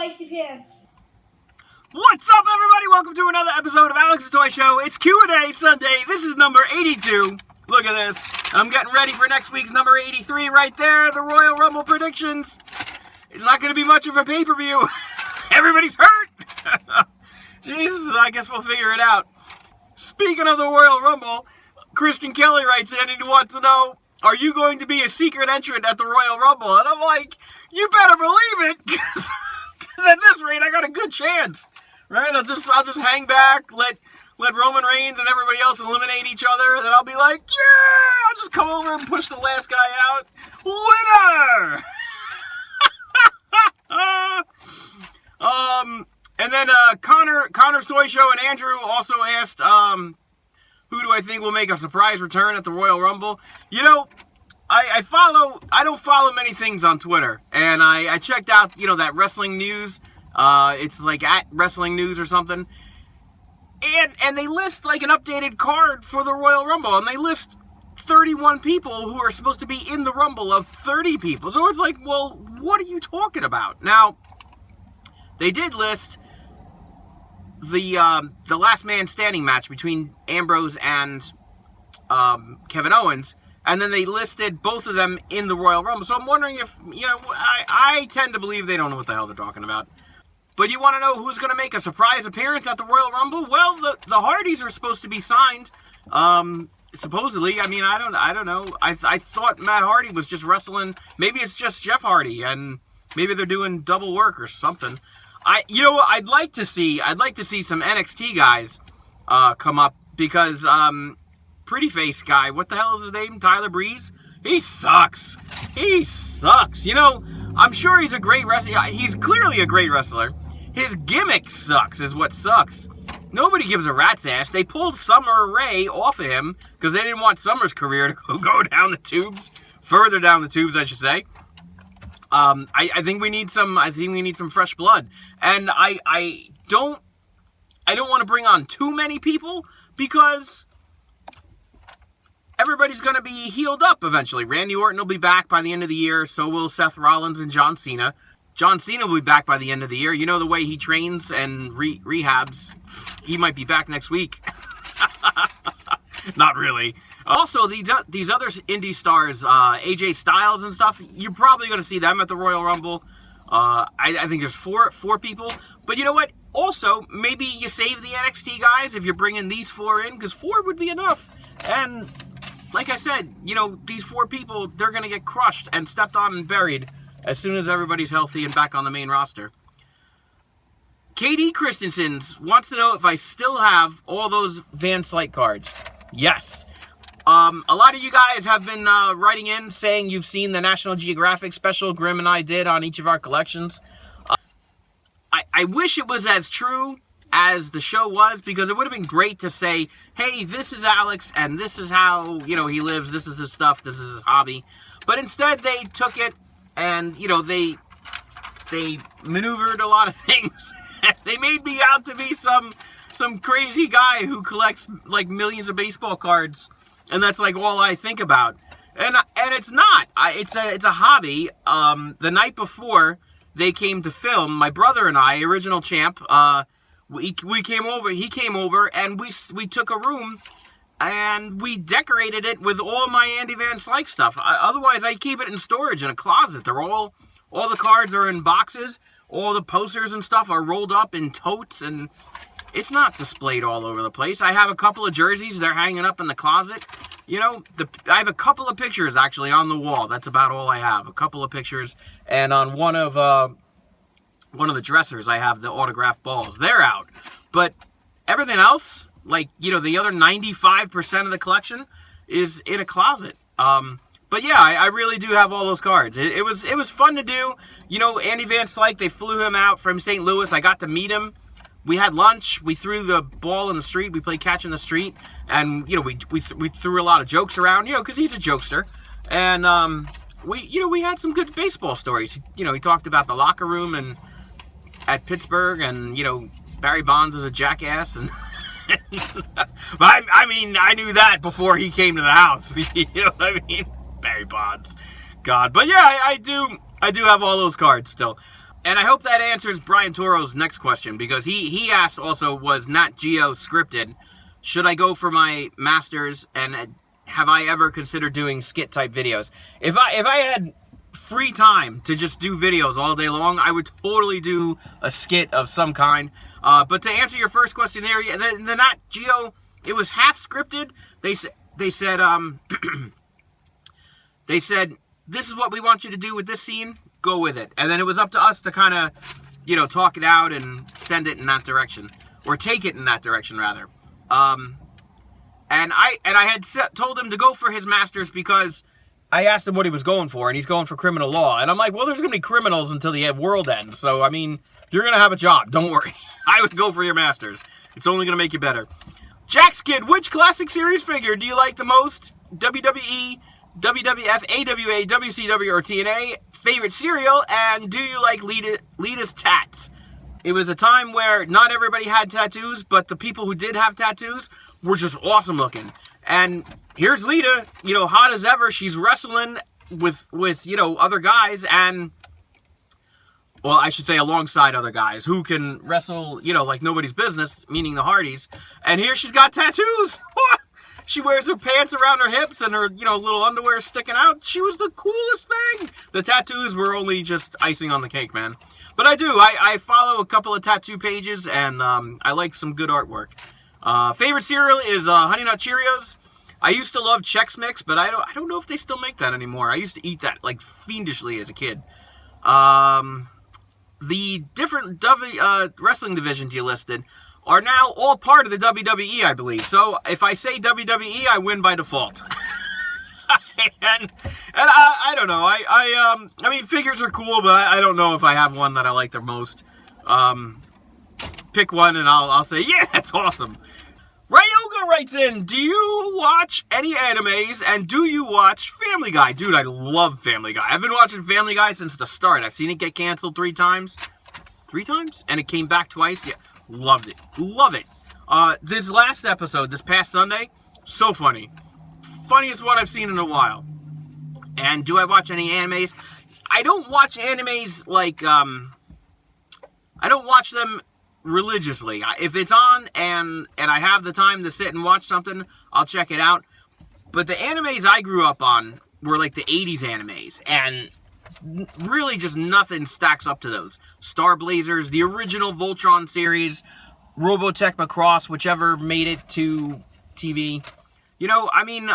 feisty pants. What's up, everybody? Welcome to another episode of Alex's Toy Show. It's Q&A Sunday. This is number 82. Look at this. I'm getting ready for next week's number 83 right there. The Royal Rumble predictions. It's not going to be much of a pay-per-view. Everybody's hurt. Jesus, I guess we'll figure it out. Speaking of the Royal Rumble, Christian Kelly writes in and he wants to know, are you going to be a secret entrant at the Royal Rumble? And I'm like, you better believe it, because at this rate, I got a good chance. Right? I'll just hang back, let Roman Reigns and everybody else eliminate each other, and then I'll be like, yeah! I'll just come over and push the last guy out. Winner! And then Connor's Toy Show and Andrew also asked, who do I think will make a surprise return at the Royal Rumble? You know, I don't follow many things on Twitter, and I checked out, you know, that wrestling news. It's like at Wrestling News or something. And they list like an updated card for the Royal Rumble, and they list 31 people who are supposed to be in the Rumble of 30 people. So it's like, well, what are you talking about? Now, they did list the last man standing match between Ambrose and Kevin Owens, and then they listed both of them in the Royal Rumble. So I'm wondering if, you know, I tend to believe they don't know what the hell they're talking about. But you want to know who's going to make a surprise appearance at the Royal Rumble? Well, the Hardys are supposed to be signed. Supposedly, I mean, I don't know. I thought Matt Hardy was just wrestling. Maybe it's just Jeff Hardy, and maybe they're doing double work or something. You know what? I'd like to see some NXT guys come up, because pretty face guy, what the hell is his name? Tyler Breeze. He sucks. He sucks. You know, I'm sure he's a great wrestler. He's clearly a great wrestler. His gimmick sucks, is what sucks. Nobody gives a rat's ass. They pulled Summer Rae off of him because they didn't want Summer's career to go down the tubes, further down the tubes, I should say. I think we need some. I think we need some fresh blood, and I don't want to bring on too many people, because everybody's going to be healed up eventually. Randy Orton will be back by the end of the year. So will Seth Rollins and John Cena. John Cena will be back by the end of the year. You know the way he trains and rehabs. He might be back next week. Not really. Also, these other indie stars, AJ Styles and stuff, you're probably going to see them at the Royal Rumble. I think there's four people. But you know what? Also, maybe you save the NXT guys if you're bringing these four in, because 4 would be enough. And like I said, you know, these 4 people, they're going to get crushed and stepped on and buried as soon as everybody's healthy and back on the main roster. KD Christensen wants to know if I still have all those Van Slyke cards. Yes. A lot of you guys have been writing in saying you've seen the National Geographic special Grim and I did on each of our collections. I wish it was as true as the show was, because it would have been great to say, hey, this is Alex, and this is how, you know, he lives, this is his stuff, this is his hobby. But instead, they took it, and, you know, they maneuvered a lot of things. They made me out to be some crazy guy who collects, like, millions of baseball cards, and that's, like, all I think about. And it's not. It's a hobby. The night before they came to film, my brother and I, original champ, we came over, he came over, and we took a room, and we decorated it with all my Andy Van Slyke stuff. Otherwise, I keep it in storage in a closet. They're all the cards are in boxes, all the posters and stuff are rolled up in totes, and it's not displayed all over the place. I have a couple of jerseys, they're hanging up in the closet. You know, I have a couple of pictures, actually, on the wall. That's about all I have. A couple of pictures, and on one of the dressers, I have the autographed balls. They're out. But everything else, like, you know, the other 95% of the collection is in a closet. But yeah, I really do have all those cards. It was fun to do. You know, Andy Van Slyke, they flew him out from St. Louis. I got to meet him. We had lunch. We threw the ball in the street. We played catch in the street. And, you know, we threw a lot of jokes around, you know, because he's a jokester. And, we had some good baseball stories. You know, he talked about the locker room and at Pittsburgh, and, you know, Barry Bonds is a jackass, and I mean, I knew that before he came to the house. You know what I mean? Barry Bonds, God. But yeah, I do have all those cards still. And I hope that answers Brian Toro's next question, because he asked also, was Nat Geo scripted? Should I go for my master's, and have I ever considered doing skit type videos? If I had free time to just do videos all day long, I would totally do a skit of some kind. But to answer your first question there, the Nat Geo, it was half scripted. They said they said, this is what we want you to do with this scene, go with it. And then it was up to us to kind of, you know, talk it out and send it in that direction, or take it in that direction rather. And I had told him to go for his master's because I asked him what he was going for, and he's going for criminal law. And I'm like, well, there's going to be criminals until the world ends. So, I mean, you're going to have a job. Don't worry. I would go for your master's. It's only going to make you better. Jack's Kid, which classic series figure do you like the most? WWE, WWF, AWA, WCW, or TNA? Favorite cereal? And do you like Lita's tats? It was a time where not everybody had tattoos, but the people who did have tattoos were just awesome looking. And here's Lita, you know, hot as ever. She's wrestling with you know, other guys, and, well, I should say alongside other guys who can wrestle, you know, like nobody's business, meaning the Hardys. And here she's got tattoos. She wears her pants around her hips and her, you know, little underwear sticking out. She was the coolest thing. The tattoos were only just icing on the cake, man. But I follow a couple of tattoo pages, and I like some good artwork. Favorite cereal is Honey Nut Cheerios. I used to love Chex Mix, but I don't know if they still make that anymore. I used to eat that like fiendishly as a kid. The different wrestling divisions you listed are now all part of the WWE, I believe. So if I say WWE, I win by default. and I don't know. I mean, figures are cool, but I don't know if I have one that I like the most. Pick one, and I'll say, yeah, it's awesome. Ryoga writes in, do you watch any animes, and do you watch Family Guy? Dude, I love Family Guy. I've been watching Family Guy since the start. I've seen it get canceled 3 times. 3 times? And it came back twice? Yeah, loved it. Love it. This last episode, this past Sunday, so funny. Funniest one I've seen in a while. And do I watch any animes? I don't watch animes like, I don't watch them religiously. If it's on and I have the time to sit and watch something, I'll check it out. But the animes I grew up on were like the 80s animes, and really just nothing stacks up to those. Star Blazers, the original Voltron series, Robotech Macross, whichever made it to TV. You know, I mean,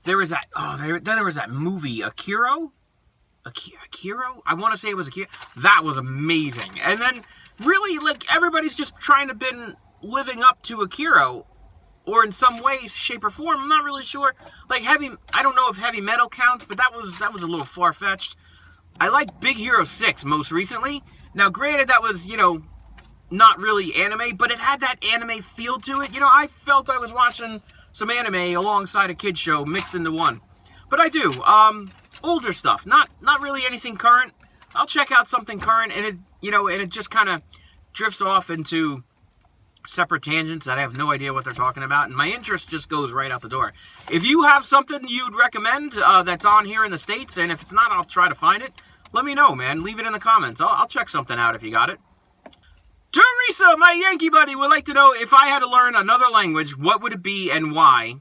there was that, there was that movie, Akira? I want to say it was Akira. That was amazing. And then, really, like, everybody's just trying to been living up to Akira, or in some way, shape, or form. I'm not really sure. Like, I don't know if heavy metal counts, but that was a little far-fetched. I like Big Hero 6 most recently. Now, granted, that was, you know, not really anime, but it had that anime feel to it. You know, I felt I was watching some anime alongside a kid's show mixed into one. But I do. Older stuff. Not really anything current. I'll check out something current, and it, you know, and it just kind of drifts off into separate tangents that I have no idea what they're talking about, and my interest just goes right out the door. If you have something you'd recommend that's on here in the States, and if it's not, I'll try to find it. Let me know, man. Leave it in the comments. I'll check something out if you got it. Teresa, my Yankee buddy, would like to know, if I had to learn another language, what would it be and why?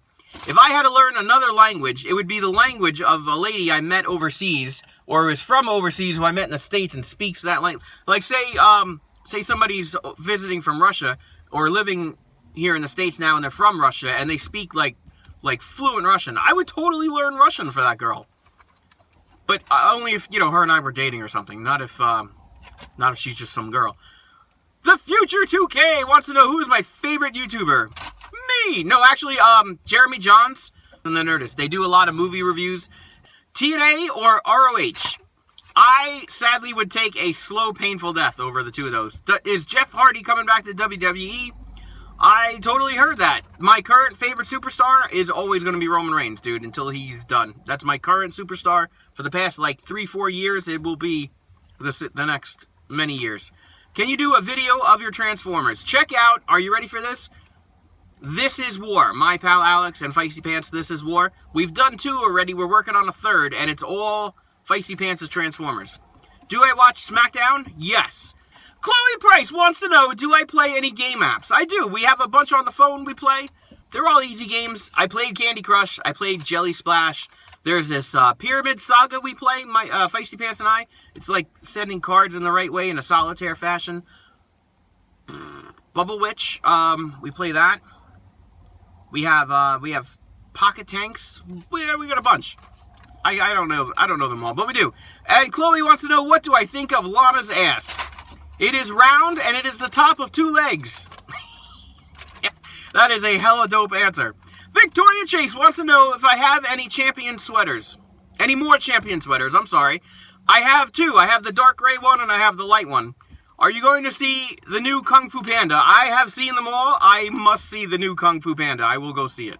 If I had to learn another language, it would be the language of a lady I met overseas, or is from overseas who I met in the States and speaks that language. Like, say somebody's visiting from Russia, or living here in the States now, and they're from Russia, and they speak like fluent Russian. I would totally learn Russian for that girl. But only if, you know, her and I were dating or something, not if she's just some girl. The Future 2K wants to know, who is my favorite YouTuber? Me! No, actually, Jeremy Johns and the Nerdist. They do a lot of movie reviews. TNA or ROH? I sadly would take a slow, painful death over the two of those. Is Jeff Hardy coming back to WWE? I totally heard that. My current favorite superstar is always going to be Roman Reigns, dude, until he's done. That's my current superstar. For the past, like, 3-4 years, it will be the next many years. Can you do a video of your Transformers? Check out, are you ready for this? This Is War. My pal Alex and Feisty Pants, This Is War. We've done 2 already. We're working on a 3rd, and it's all Feisty Pants' Transformers. Do I watch SmackDown? Yes. Chloe Price wants to know, do I play any game apps? I do. We have a bunch on the phone we play. They're all easy games. I played Candy Crush. I played Jelly Splash. There's this Pyramid Saga we play, my Feisty Pants and I. It's like sending cards in the right way in a solitaire fashion. Bubble Witch, we play that. We have Pocket Tanks. We got a bunch. I don't know them all, but we do. And Chloe wants to know, what do I think of Lana's ass? It is round, and it is the top of 2 legs. That is a hella dope answer. Victoria Chase wants to know if I have any champion sweaters. Any more champion sweaters, I'm sorry. I have 2. I have the dark gray one, and I have the light one. Are you going to see the new Kung Fu Panda? I have seen them all. I must see the new Kung Fu Panda. I will go see it.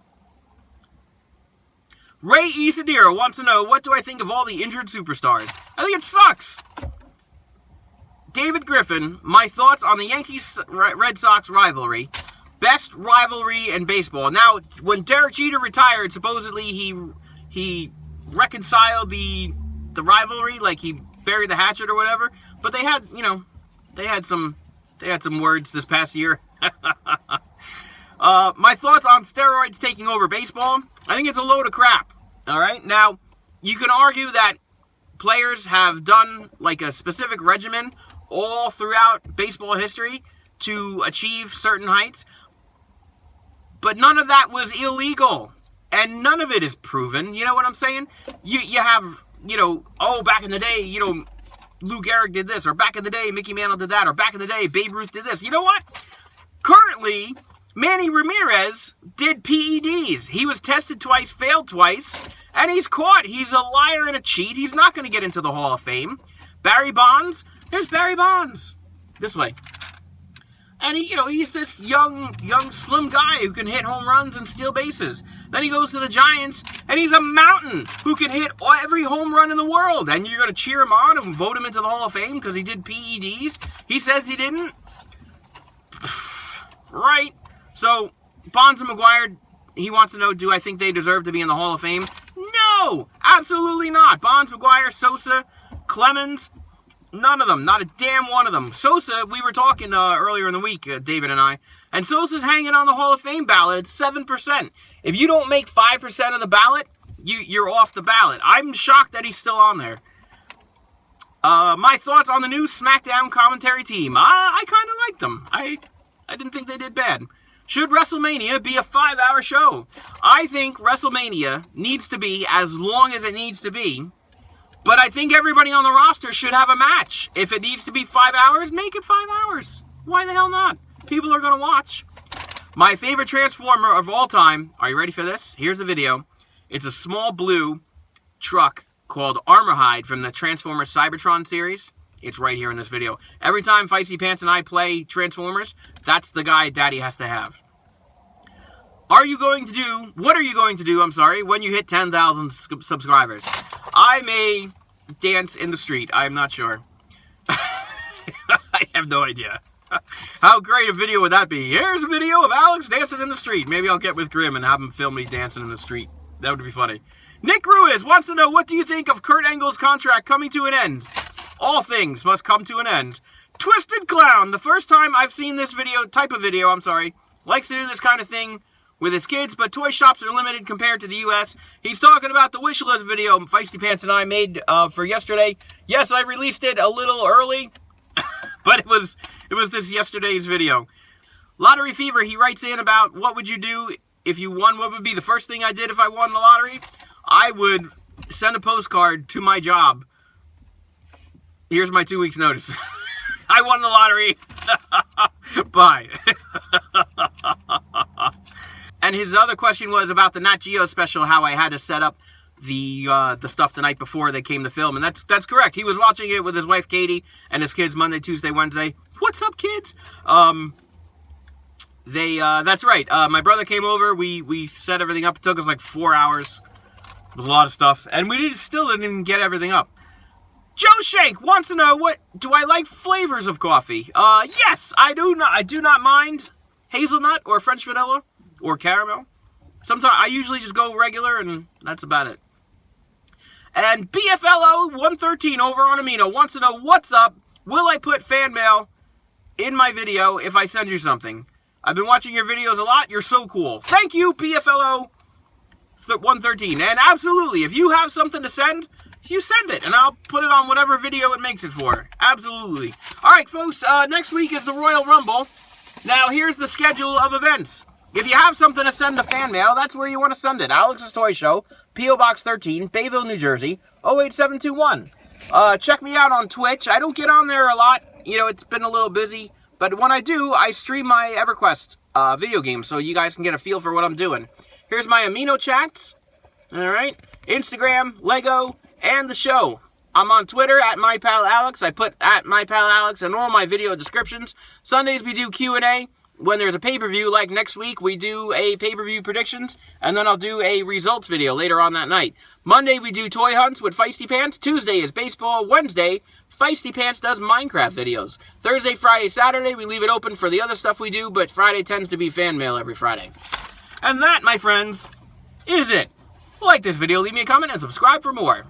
Ray Isadira wants to know, what do I think of all the injured superstars? I think it sucks. David Griffin, my thoughts on the Yankees-Red Sox rivalry. Best rivalry in baseball. Now, when Derek Jeter retired, supposedly he reconciled the rivalry, like he buried the hatchet or whatever. But they had, they had some words this past year. My thoughts on steroids taking over baseball. I think it's a load of crap. All right. Now, you can argue that players have done like a specific regimen all throughout baseball history to achieve certain heights. But none of that was illegal. And none of it is proven. You know what I'm saying? You have, back in the day, Lou Gehrig did this. Or back in the day, Mickey Mantle did that. Or back in the day, Babe Ruth did this. You know what? Currently, Manny Ramirez did PEDs. He was tested twice, failed twice, and he's caught. He's a liar and a cheat. He's not going to get into the Hall of Fame. Barry Bonds, there's Barry Bonds. This way. And he's this young, slim guy who can hit home runs and steal bases. Then he goes to the Giants, and he's a mountain who can hit every home run in the world. And you're going to cheer him on and vote him into the Hall of Fame because he did PEDs? He says he didn't? Right. So, Bonds and McGuire, he wants to know, do I think they deserve to be in the Hall of Fame? No! Absolutely not. Bonds, McGuire, Sosa, Clemens, none of them. Not a damn one of them. Sosa, we were talking earlier in the week, David and I, and Sosa's hanging on the Hall of Fame ballot at 7%. If you don't make 5% of the ballot, you're off the ballot. I'm shocked that he's still on there. My thoughts on the new SmackDown commentary team. I kind of like them. I didn't think they did bad. Should WrestleMania be a 5-hour show? I think WrestleMania needs to be as long as it needs to be. But I think everybody on the roster should have a match. If it needs to be 5 hours, make it 5 hours. Why the hell not? People are going to watch. My favorite Transformer of all time. Are you ready for this? Here's a video. It's a small blue truck called Armorhide from the Transformers Cybertron series. It's right here in this video. Every time Feisty Pants and I play Transformers, that's the guy Daddy has to have. What are you going to do, when you hit 10,000 subscribers? I may dance in the street. I'm not sure. I have no idea. How great a video would that be? Here's a video of Alex dancing in the street. Maybe I'll get with Grim and have him film me dancing in the street. That would be funny. Nick Ruiz wants to know, what do you think of Kurt Angle's contract coming to an end? All things must come to an end. Twisted Clown, the first time I've seen this type of video, likes to do this kind of thing with his kids, but toy shops are limited compared to the U.S. He's talking about the wish list video Feisty Pants and I made for yesterday. Yes, I released it a little early, but it was this yesterday's video. Lottery Fever, he writes in about, what would you do if you won? What would be the first thing I did if I won the lottery? I would send a postcard to my job. Here's my 2 weeks notice. I won the lottery. Bye. And his other question was about the Nat Geo special, how I had to set up the stuff the night before they came to film. And that's correct. He was watching it with his wife, Katie, and his kids Monday, Tuesday, Wednesday. What's up, kids? That's right. My brother came over. We set everything up. It took us like 4 hours. It was a lot of stuff. And we still didn't even get everything up. Joe Shank wants to know, do I like flavors of coffee? Yes, I do not. I do not mind hazelnut or French vanilla or caramel. Sometimes I usually just go regular, and that's about it. And BFLO113 over on Amino wants to know, what's up? Will I put fan mail in my video if I send you something? I've been watching your videos a lot. You're so cool. Thank you, BFLO113. And absolutely, if you have something to send, you send it, and I'll put it on whatever video it makes it for. Absolutely. All right, folks, next week is the Royal Rumble. Now, here's the schedule of events. If you have something to send to fan mail, that's where you want to send it. Alex's Toy Show, P.O. Box 13, Bayville, New Jersey, 08721. Check me out on Twitch. I don't get on there a lot. You know, it's been a little busy. But when I do, I stream my EverQuest video games, so you guys can get a feel for what I'm doing. Here's my Amino chats. All right. Instagram, Lego, and the show. I'm on Twitter, @MyPalAlex. I put @MyPalAlex in all my video descriptions. Sundays we do Q&A. When there's a pay-per-view, like next week, we do a pay-per-view predictions, and then I'll do a results video later on that night. Monday, we do toy hunts with Feisty Pants. Tuesday is baseball. Wednesday, Feisty Pants does Minecraft videos. Thursday, Friday, Saturday, we leave it open for the other stuff we do, but Friday tends to be fan mail every Friday. And that, my friends, is it. Like this video, leave me a comment, and subscribe for more.